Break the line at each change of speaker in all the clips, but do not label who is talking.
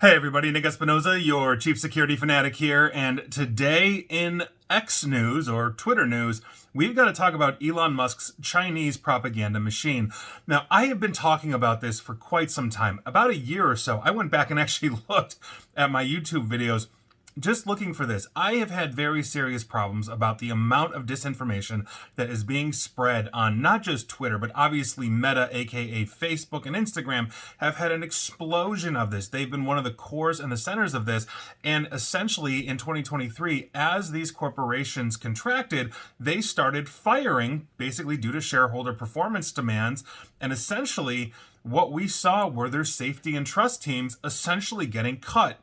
Hey everybody, Nick Espinoza, your chief security fanatic here, and today in X news, or Twitter news, we've got to talk about Elon Musk's Chinese propaganda machine. Now, I have been talking about this for quite some time, about a year or so. I went back and actually looked at my YouTube videos just looking for this. I have had very serious problems about the amount of disinformation that is being spread on not just Twitter, but obviously Meta, aka Facebook and Instagram, have had an explosion of this. They've been one of the cores and the centers of this. And essentially in 2023, as these corporations contracted, they started firing, basically due to shareholder performance demands. And essentially what we saw were their safety and trust teams essentially getting cut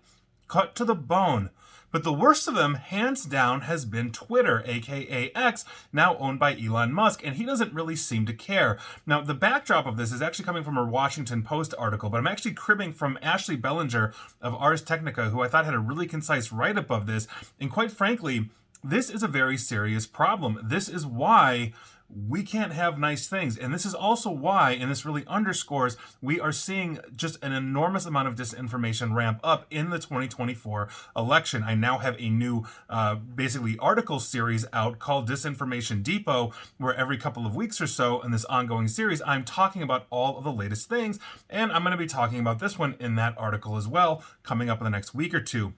to the bone. But the worst of them, hands down, has been Twitter, aka X, now owned by Elon Musk, and he doesn't really seem to care. Now, the backdrop of this is actually coming from a Washington Post article, but I'm actually cribbing from Ashley Bellinger of Ars Technica, who I thought had a really concise write-up of this. And quite frankly, this is a very serious problem. This is why we can't have nice things. And this is also why, and this really underscores, we are seeing just an enormous amount of disinformation ramp up in the 2024 election. I now have a new, basically, article series out called Disinformation Depot, where every couple of weeks or so in this ongoing series, I'm talking about all of the latest things. And I'm going to be talking about this one in that article as well, coming up in the next week or two.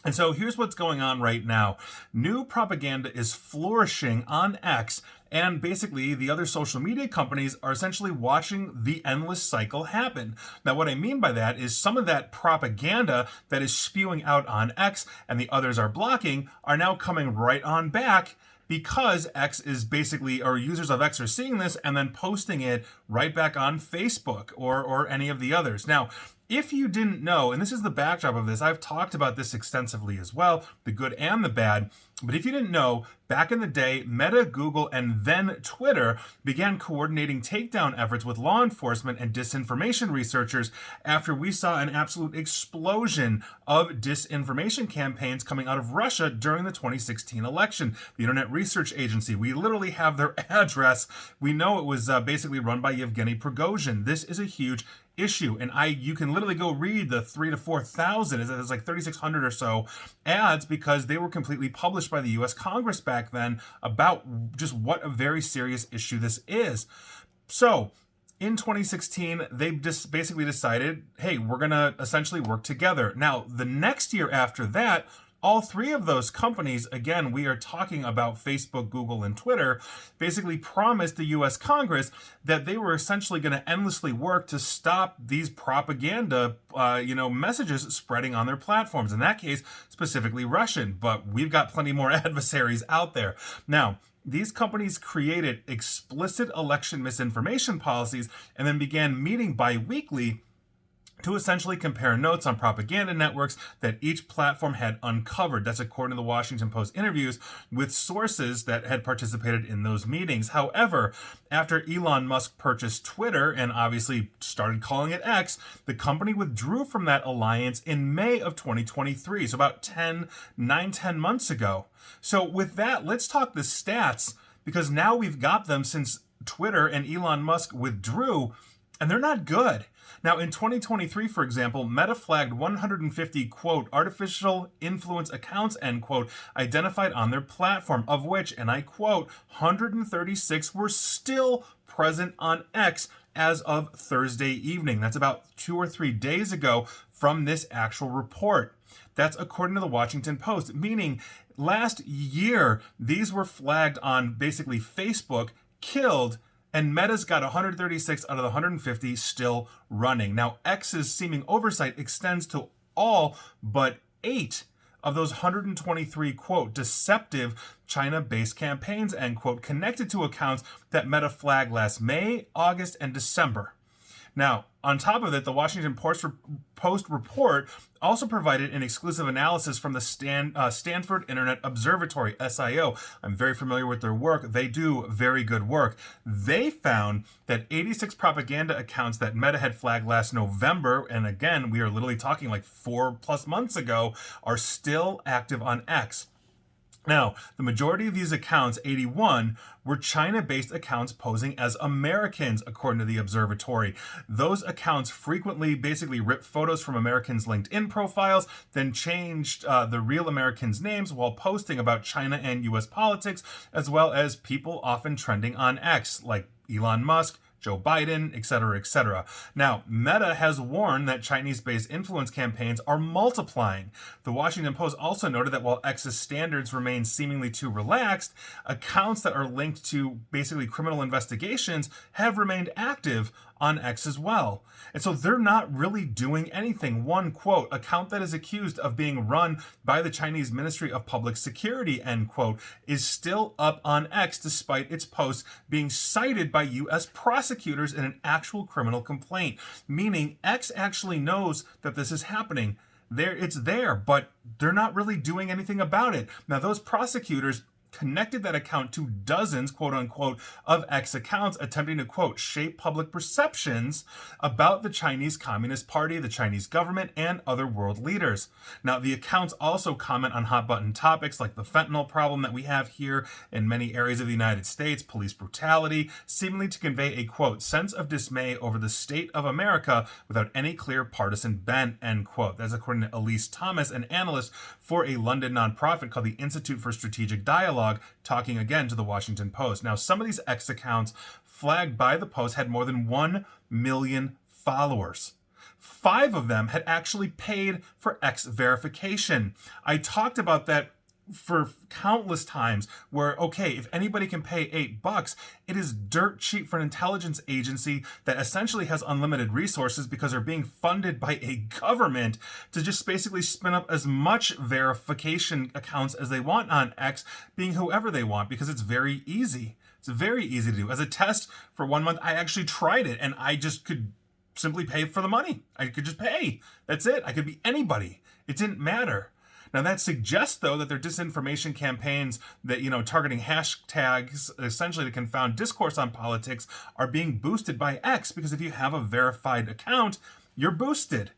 And so here's what's going on right now. New propaganda is flourishing on X, and basically the other social media companies are essentially watching the endless cycle happen. Now, what I mean by that is some of that propaganda that is spewing out on X and the others are blocking are now coming right on back, because X is basically, or users of X are seeing this and then posting it right back on Facebook or any of the others. Now, if you didn't know, and this is the backdrop of this, I've talked about this extensively as well, the good and the bad, but if you didn't know, back in the day, Meta, Google, and then Twitter began coordinating takedown efforts with law enforcement and disinformation researchers after we saw an absolute explosion of disinformation campaigns coming out of Russia during the 2016 election. The Internet Research Agency, we literally have their address. We know it was basically run by Yevgeny Prigozhin. This is a huge issue, and you can literally go read the 3,000 to 4,000, it's like 3,600 or so ads, because they were completely published by the US Congress back then about just what a very serious issue this is. So in 2016, they just basically decided, hey, we're gonna essentially work together. Now, the next year after that, all three of those companies, again, we are talking about Facebook, Google, and Twitter, basically promised the US Congress that they were essentially going to endlessly work to stop these propaganda, messages spreading on their platforms. In that case, specifically Russian, but we've got plenty more adversaries out there. Now, these companies created explicit election misinformation policies and then began meeting bi-weekly to essentially compare notes on propaganda networks that each platform had uncovered. That's according to the Washington Post interviews with sources that had participated in those meetings. However, after Elon Musk purchased Twitter and obviously started calling it X, the company withdrew from that alliance in May of 2023, so about 10 months ago. So with that, let's talk the stats, because now we've got them since Twitter and Elon Musk withdrew, and they're not good. Now, in 2023, for example, Meta flagged 150, quote, artificial influence accounts, end quote, identified on their platform, of which, and I quote, 136 were still present on X as of Thursday evening. That's about 2 or 3 days ago from this actual report. That's according to the Washington Post, meaning last year, these were flagged on basically Facebook, killed, and Meta's got 136 out of the 150 still running. Now, X's seeming oversight extends to all but 8 of those 123, quote, deceptive China-based campaigns, end quote, connected to accounts that Meta flagged last May, August, and December. Now, on top of it, the Washington Post report also provided an exclusive analysis from the Stanford Internet Observatory, SIO. I'm very familiar with their work. They do very good work. They found that 86 propaganda accounts that Meta had flagged last November, and again, we are literally talking like 4+ months ago, are still active on X. Now, the majority of these accounts, 81, were China-based accounts posing as Americans, according to the observatory. Those accounts frequently basically ripped photos from Americans' LinkedIn profiles, then changed the real Americans' names while posting about China and U.S. politics, as well as people often trending on X, like Elon Musk, Joe Biden, etc., etc. Now, Meta has warned that Chinese-based influence campaigns are multiplying. The Washington Post also noted that while X's standards remain seemingly too relaxed, accounts that are linked to basically criminal investigations have remained active on X as well. And so they're not really doing anything. One quote, account that is accused of being run by the Chinese Ministry of Public Security, end quote, is still up on X despite its posts being cited by U.S. prosecutors in an actual criminal complaint. Meaning X actually knows that this is happening. It's there, but they're not really doing anything about it. Now, those prosecutors connected that account to dozens, quote unquote, of X accounts attempting to, quote, shape public perceptions about the Chinese Communist Party, the Chinese government, and other world leaders. Now, the accounts also comment on hot button topics like the fentanyl problem that we have here in many areas of the United States, police brutality, seemingly to convey a, quote, sense of dismay over the state of America without any clear partisan bent, end quote. That's according to Elise Thomas, an analyst for a London nonprofit called the Institute for Strategic Dialogue, talking again to the Washington Post. Now, some of these X accounts flagged by the Post had more than 1 million followers. 5 of them had actually paid for X verification. I talked about that for countless times where, okay, if anybody can pay $8, it is dirt cheap for an intelligence agency that essentially has unlimited resources because they're being funded by a government to just basically spin up as much verification accounts as they want on X, being whoever they want, because it's very easy. It's very easy to do. As a test for 1 month, I actually tried it and I just could simply pay for the money. I could just pay. That's it. I could be anybody. It didn't matter. Now, that suggests, though, that their disinformation campaigns that, targeting hashtags essentially to confound discourse on politics are being boosted by X, because if you have a verified account, you're boosted.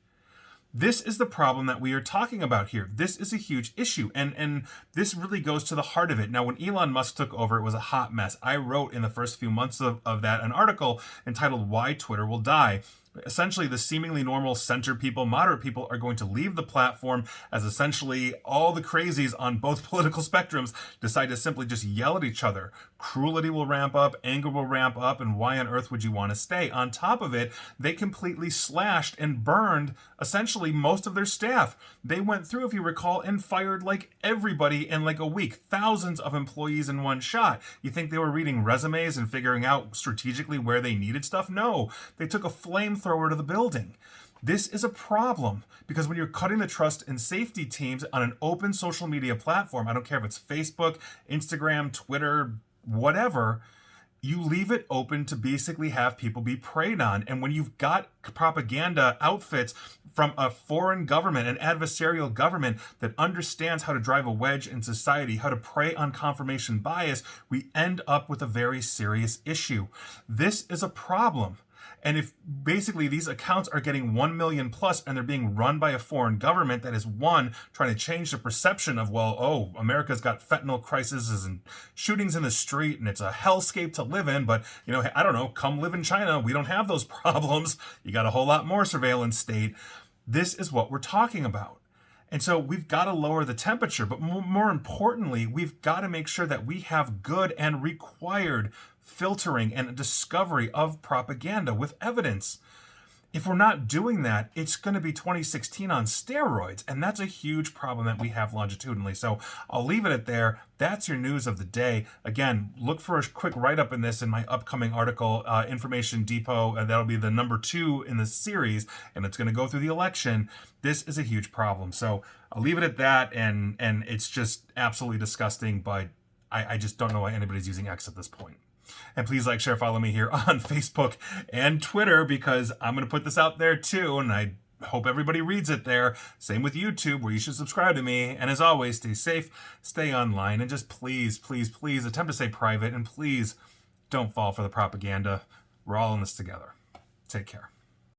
This is the problem that we are talking about here. This is a huge issue, and this really goes to the heart of it. Now, when Elon Musk took over, it was a hot mess. I wrote in the first few months of that an article entitled Why Twitter Will Die. Essentially, the seemingly normal center people, moderate people, are going to leave the platform as essentially all the crazies on both political spectrums decide to simply just yell at each other. Cruelty will ramp up, anger will ramp up, and why on earth would you want to stay? On top of it, they completely slashed and burned essentially most of their staff. They went through, if you recall, and fired like everybody in like a week. Thousands of employees in one shot. You think they were reading resumes and figuring out strategically where they needed stuff? No. They took a flamethrower to the building. This is a problem because when you're cutting the trust and safety teams on an open social media platform, I don't care if it's Facebook, Instagram, Twitter, whatever, you leave it open to basically have people be preyed on. And when you've got propaganda outfits from a foreign government, an adversarial government that understands how to drive a wedge in society, how to prey on confirmation bias, we end up with a very serious issue. This is a problem. And if basically these accounts are getting 1 million plus and they're being run by a foreign government that is, one, trying to change the perception of, well, oh, America's got fentanyl crises and shootings in the street and it's a hellscape to live in, but, I don't know, come live in China. We don't have those problems. You got a whole lot more surveillance state. This is what we're talking about. And so we've got to lower the temperature, but more importantly, we've got to make sure that we have good and required filtering and discovery of propaganda with evidence. If we're not doing that, it's going to be 2016 on steroids, and that's a huge problem that we have longitudinally. So I'll leave it at there. That's your news of the day. Again, look for a quick write-up in this in my upcoming article, Information Depot, and that'll be the number 2 in the series, and it's going to go through the election. This is a huge problem. So I'll leave it at that, and it's just absolutely disgusting, but I just don't know why anybody's using X at this point. And please like, share, follow me here on Facebook and Twitter because I'm going to put this out there too. And I hope everybody reads it there. Same with YouTube where you should subscribe to me. And as always, stay safe, stay online, and just please, please, please attempt to stay private. And please don't fall for the propaganda. We're all in this together. Take care.